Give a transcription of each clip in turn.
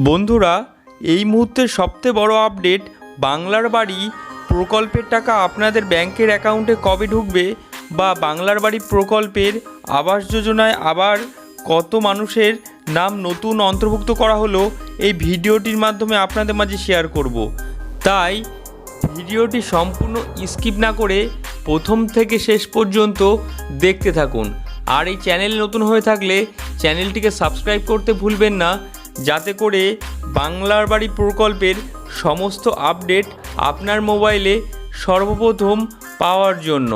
বন্ধুরা, এই মুহূর্তের সবচেয়ে বড় আপডেট, বাংলার বাড়ি প্রকল্পের টাকা আপনাদের ব্যাংকের অ্যাকাউন্টে কবে ঢুকবে বা বাংলার বাড়ি প্রকল্পের আবাস যোজনায় আবার কত মানুষের নাম নতুন অন্তর্ভুক্ত করা হলো, এই ভিডিওটির মাধ্যমে আপনাদের মাঝে শেয়ার করব। তাই ভিডিওটি সম্পূর্ণ স্কিপ না করে প্রথম থেকে শেষ পর্যন্ত দেখতে থাকুন। আর এই চ্যানেল নতুন হয়ে থাকলে চ্যানেলটিকে সাবস্ক্রাইব করতে ভুলবেন না, যাতে করে বাংলার বাড়ি প্রকল্পের সমস্ত আপডেট আপনার মোবাইলে সর্বপ্রথম পাওয়ার জন্য।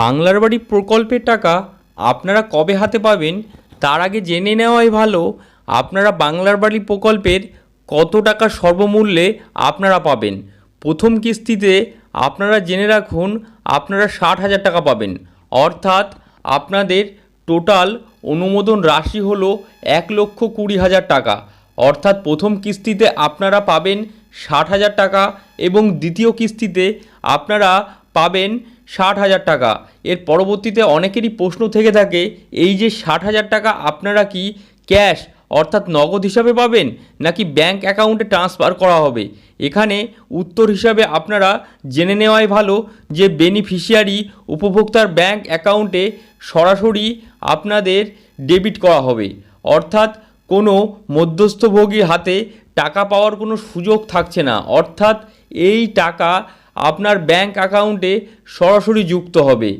বাংলার বাড়ি প্রকল্পের টাকা আপনারা কবে হাতে পাবেন তার আগে জেনে নেওয়াই ভালো, আপনারা বাংলার বাড়ি প্রকল্পের কত টাকা সর্বমূল্যে আপনারা পাবেন। প্রথম কিস্তিতে আপনারা জেনে রাখুন আপনারা 60,000 টাকা পাবেন, অর্থাৎ আপনাদের টোটাল অনুমোদন রাশি হলো 1,20,000 টাকা। অর্থাৎ প্রথম কিস্তিতে আপনারা পাবেন 60,000 টাকা এবং দ্বিতীয় কিস্তিতে আপনারা পাবেন 60,000 টাকা। এর পরবর্তীতে অনেকেরই প্রশ্ন থেকে থাকে, এই যে 60,000 টাকা আপনারা কি ক্যাশ অর্থাৎ নগদ হিসাবে পাবেন নাকি ব্যাংক অ্যাকাউন্টে ট্রান্সফার করা হবে? এখানে উত্তর হিসাবে আপনারা জেনে নেওয়াই ভালো যে বেনিফিশিয়ারি উপভোক্তার ব্যাংক অ্যাকাউন্টে সরাসরি আপনাদের ডেবিট করা হবে, অর্থাৎ কোনো মধ্যস্থভোগীর হাতে টাকা পাওয়ার কোনো সুযোগ থাকছে না। অর্থাৎ এই টাকা আপনার ব্যাংক অ্যাকাউন্টে সরাসরি যুক্ত হবে।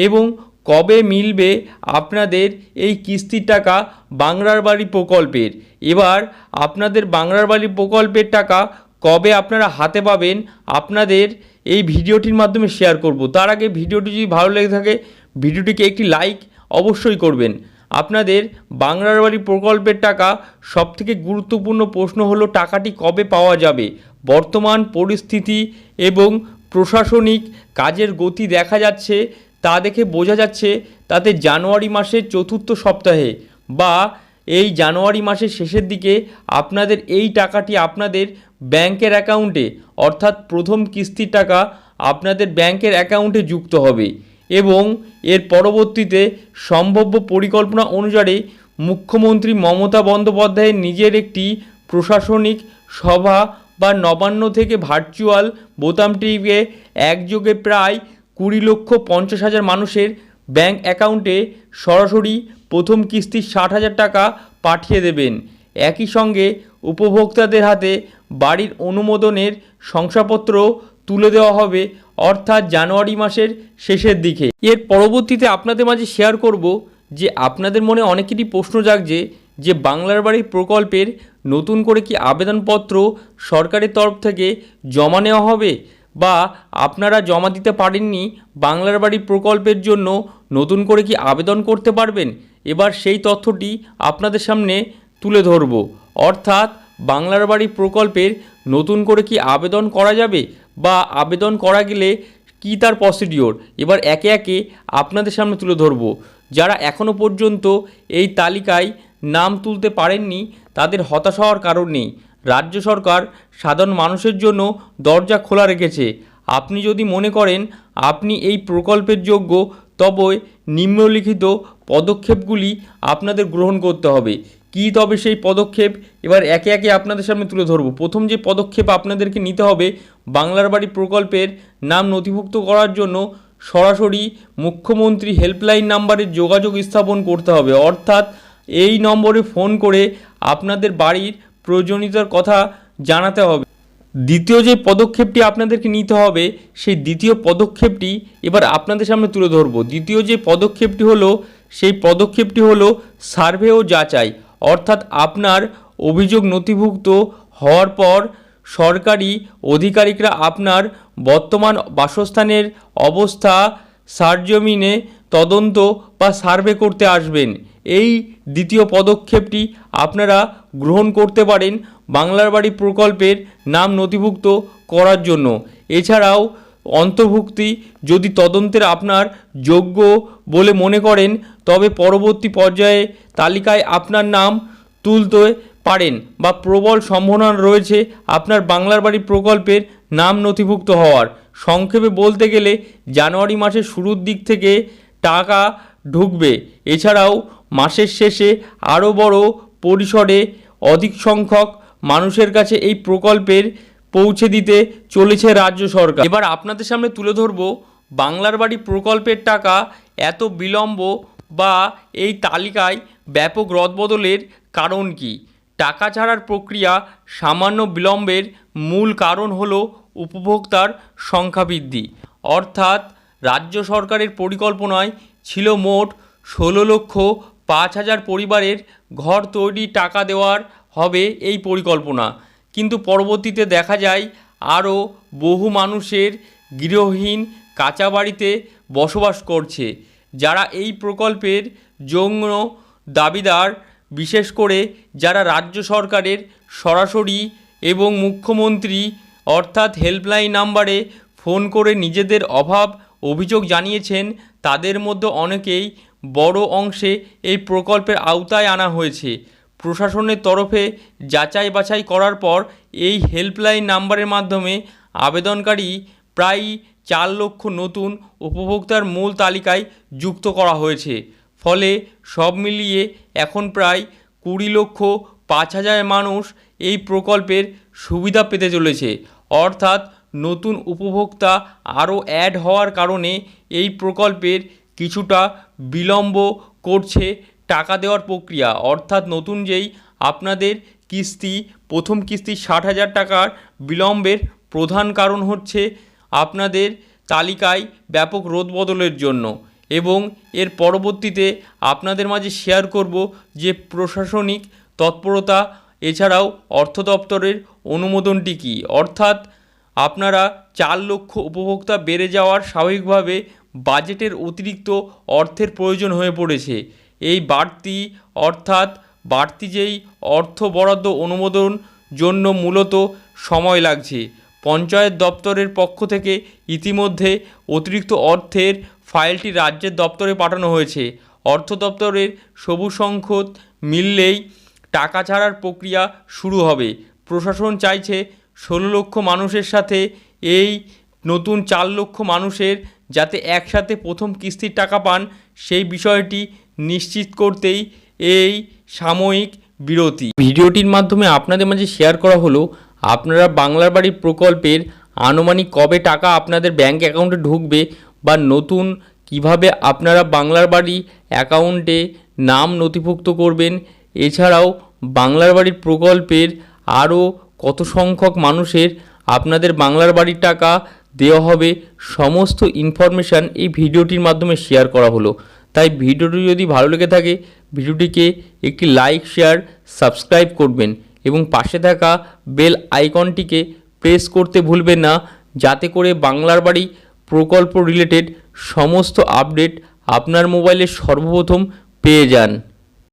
এবং কবে মিলবে আপনাদের এই কিস্তির টাকা বাংলার বাড়ি প্রকল্পের? এবার আপনাদের বাংলার বাড়ি প্রকল্পের টাকা কবে আপনারা হাতে পাবেন আপনাদের এই ভিডিওটির মাধ্যমে শেয়ার করব। তার আগে ভিডিওটি যদি ভালো লেগে থাকে ভিডিওটিকে একটি লাইক অবশ্যই করবেন। আপনাদের বাংলার বাড়ি প্রকল্পের টাকা সবথেকে গুরুত্বপূর্ণ প্রশ্ন হলো টাকাটি কবে পাওয়া যাবে। বর্তমান পরিস্থিতি এবং প্রশাসনিক কাজের গতি দেখা যাচ্ছে, তা দেখে বোঝা যাচ্ছে তাতে জানুয়ারি মাসের চতুর্থ সপ্তাহে বা এই জানুয়ারি মাসের শেষের দিকে আপনাদের এই টাকাটি আপনাদের ব্যাংকের অ্যাকাউন্টে অর্থাৎ প্রথম কিস্তির টাকা আপনাদের ব্যাংকের অ্যাকাউন্টে যুক্ত হবে। এবং এর পরবর্তীতে সম্ভাব্য পরিকল্পনা অনুসারে মুখ্যমন্ত্রী মমতা বন্দ্যোপাধ্যায়ের নিজের একটি প্রশাসনিক সভা বা নবান্ন থেকে ভার্চুয়াল বোতাম টিপে একযোগে প্রায় 20,50,000 মানুষের ব্যাংক অ্যাকাউন্টে সরাসরি প্রথম কিস্তির 60,000 টাকা পাঠিয়ে দেবেন। একই সঙ্গে উপভোক্তাদের হাতে বাড়ির অনুমোদনের শংসাপত্র তুলে দেওয়া হবে, অর্থাৎ জানুয়ারি মাসের শেষের দিকে। এর পরবর্তীতে আপনাদের মাঝে শেয়ার করব যে আপনাদের মনে অনেকেরই প্রশ্ন জাগছে যে বাংলার বাড়ি প্রকল্পের নতুন করে কি আবেদনপত্র সরকারের তরফ থেকে জমা নেওয়া হবে বা আপনারা জমা দিতে পারেননি বাংলার বাড়ি প্রকল্পের জন্য নতুন করে কি আবেদন করতে পারবেন? এবার সেই তথ্যটি আপনাদের সামনে তুলে ধরব। অর্থাৎ বাংলার বাড়ি প্রকল্পের নতুন করে কি আবেদন করা যাবে বা আবেদন করা গেলে কি তার প্রসিডিওর, এবার একে একে আপনাদের সামনে তুলে ধরব। যারা এখনও পর্যন্ত এই তালিকায় নাম তুলতে পারেননি তাদের হতাশ হওয়ার কারণ নেই। রাজ্য সরকার সাধারণ মানুষের জন্য দরজা খোলা রেখেছে। আপনি যদি মনে করেন আপনি এই প্রকল্পের যোগ্য, তবে নিম্নলিখিত পদক্ষেপগুলি আপনাদের গ্রহণ করতে হবে। কী তবে সেই পদক্ষেপ এবার একে একে আপনাদের সামনে তুলে ধরব। প্রথম যে পদক্ষেপ আপনাদেরকে নিতে হবে, বাংলার বাড়ি প্রকল্পের নাম নথিভুক্ত করার জন্য সরাসরি মুখ্যমন্ত্রী হেল্পলাইন নাম্বারে যোগাযোগ স্থাপন করতে হবে, অর্থাৎ এই নম্বরে ফোন করে আপনাদের বাড়ির প্রয়োজনীয়তার কথা জানাতে হবে। দ্বিতীয় যে পদক্ষেপটি আপনাদেরকে নিতে হবে সেই দ্বিতীয় পদক্ষেপটি এবার আপনাদের সামনে তুলে ধরব। দ্বিতীয় যে পদক্ষেপটি হলো সেই পদক্ষেপটি হলো সার্ভে ও যাচাই, অর্থাৎ আপনার অভিযোগ নথিভুক্ত হওয়ার পর সরকারি আধিকারিকরা আপনার বর্তমান বাসস্থানের অবস্থা সরজমিনে তদন্ত বা সার্ভে করতে আসবেন। এই দ্বিতীয় পদক্ষেপটি আপনারা গ্রহণ করতে পারেন বাংলার বাড়ি প্রকল্পের নাম নথিভুক্ত করার জন্য। এছাড়াও অন্তর্ভুক্তি যদি তদন্তের আপনার যোগ্য বলে মনে করেন তবে পরবর্তী পর্যায়ে তালিকায় আপনার নাম তুলতে পারেন বা প্রবল সম্ভাবনা রয়েছে আপনার বাংলার বাড়ি প্রকল্পের নাম নথিভুক্ত হওয়ার। সংক্ষেপে বলতে গেলে জানুয়ারি মাসের শুরুর দিক থেকে টাকা ঢুকবে। এছাড়াও মাসের শেষে আরও বড় পরিসরে অধিক সংখ্যক মানুষের কাছে এই প্রকল্পের পৌঁছে দিতে চলেছে রাজ্য সরকার। এবার আপনাদের সামনে তুলে ধরব বাংলার বাড়ি প্রকল্পের টাকা এত বিলম্ব বা এই তালিকায় ব্যাপক রদবদলের কারণ কি। টাকা ছাড়ার প্রক্রিয়া সামান্য বিলম্বের মূল কারণ হলো উপভোক্তার সংখ্যা বৃদ্ধি। অর্থাৎ রাজ্য সরকারের পরিকল্পনায় ছিল মোট 16,05,000 পরিবারের ঘর তৈরি টাকা দেওয়ার হবে এই পরিকল্পনা, কিন্তু পরবর্তীতে দেখা যায় আরও বহু মানুষের গৃহহীন কাঁচা বাড়িতে বসবাস করছে, যারা এই প্রকল্পের যোগ্য দাবিদার, বিশেষ করে যারা রাজ্য সরকারের সরাসরি এবং মুখ্যমন্ত্রী অর্থাৎ হেল্পলাইন নাম্বারে ফোন করে নিজেদের অভিযোগ জানিয়েছেন। তাদের মধ্যে অনেকেই বড় অংশে এই প্রকল্পের আওতায় আনা হয়েছে। প্রশাসনের তরফে যাচাই বাছাই করার পর এই হেল্পলাইন নাম্বারের মাধ্যমে আবেদনকারী প্রায় 4 লক্ষ নতুন উপভোক্তার মূল তালিকায় যুক্ত করা হয়েছে। ফলে সব মিলিয়ে এখন প্রায় 20,05,000 মানুষ এই প্রকল্পের সুবিধা পেতে চলেছে। অর্থাৎ নতুন উপভোক্তা আরও অ্যাড হওয়ার কারণে এই প্রকল্পের কিছুটা বিলম্ব করছে টাকা দেওয়ার প্রক্রিয়া। অর্থাৎ নতুন যেই আপনাদের কিস্তি, প্রথম কিস্তি 60,000 টাকার বিলম্বের প্রধান কারণ হচ্ছে আপনাদের তালিকায় ব্যাপক রদবদলের জন্য। এবং এর পরবর্তীতে আপনাদের মাঝে শেয়ার করব যে প্রশাসনিক তৎপরতা এছাড়াও অর্থ দপ্তরের অনুমোদনটি কী। অর্থাৎ আপনারা 4 লক্ষ উপভোক্তা বেড়ে যাওয়ার স্বাভাবিকভাবে বাজেটের অতিরিক্ত অর্থের প্রয়োজন হয়ে পড়েছে। এই বাড়তি যেই অর্থ বরাদ্দ অনুমোদন জন্য মূলত সময় লাগছে। পঞ্চায়েত দপ্তরের পক্ষ থেকে ইতিমধ্যে অতিরিক্ত অর্থের ফাইলটি রাজ্যের দপ্তরে পাঠানো হয়েছে। অর্থ দপ্তরের সবুজ সংকেত মিললেই টাকা ছাড়ার প্রক্রিয়া শুরু হবে। প্রশাসন চাইছে 16 লক্ষ মানুষের সাথে এই নতুন 4 লক্ষ মানুষের যাতে একসাথে প্রথম কিস্তির টাকা পান, সেই বিষয়টি নিশ্চিত করতেই এই সাময়িক বিরতি। ভিডিওটির মাধ্যমে আপনাদের মাঝে শেয়ার করা হলো আপনারা বাংলার বাড়ি প্রকল্পের আনুমানিক কবে টাকা আপনাদের ব্যাঙ্ক অ্যাকাউন্টে ঢুকবে বা নতুন কিভাবে আপনারা বাংলার বাড়ি অ্যাকাউন্টে নাম নথিভুক্ত করবেন, এছাড়াও বাংলার বাড়ির প্রকল্পের আরও কত সংখ্যক মানুষের আপনাদের বাংলার বাড়ির টাকা দেওয়া হবে, সমস্ত ইনফরমেশান এই ভিডিওটির মাধ্যমে শেয়ার করা হলো। তাই ভিডিওটি যদি ভালো লেগে থাকে ভিডিওটিকে একটি লাইক, শেয়ার, সাবস্ক্রাইব করবেন এবং পাশে থাকা বেল আইকনটিকে প্রেস করতে ভুলবেন না, যাতে করে বাংলার বাড়ি প্রকল্প রিলেটেড সমস্ত আপডেট আপনার মোবাইলে সর্বপ্রথম পেয়ে যান।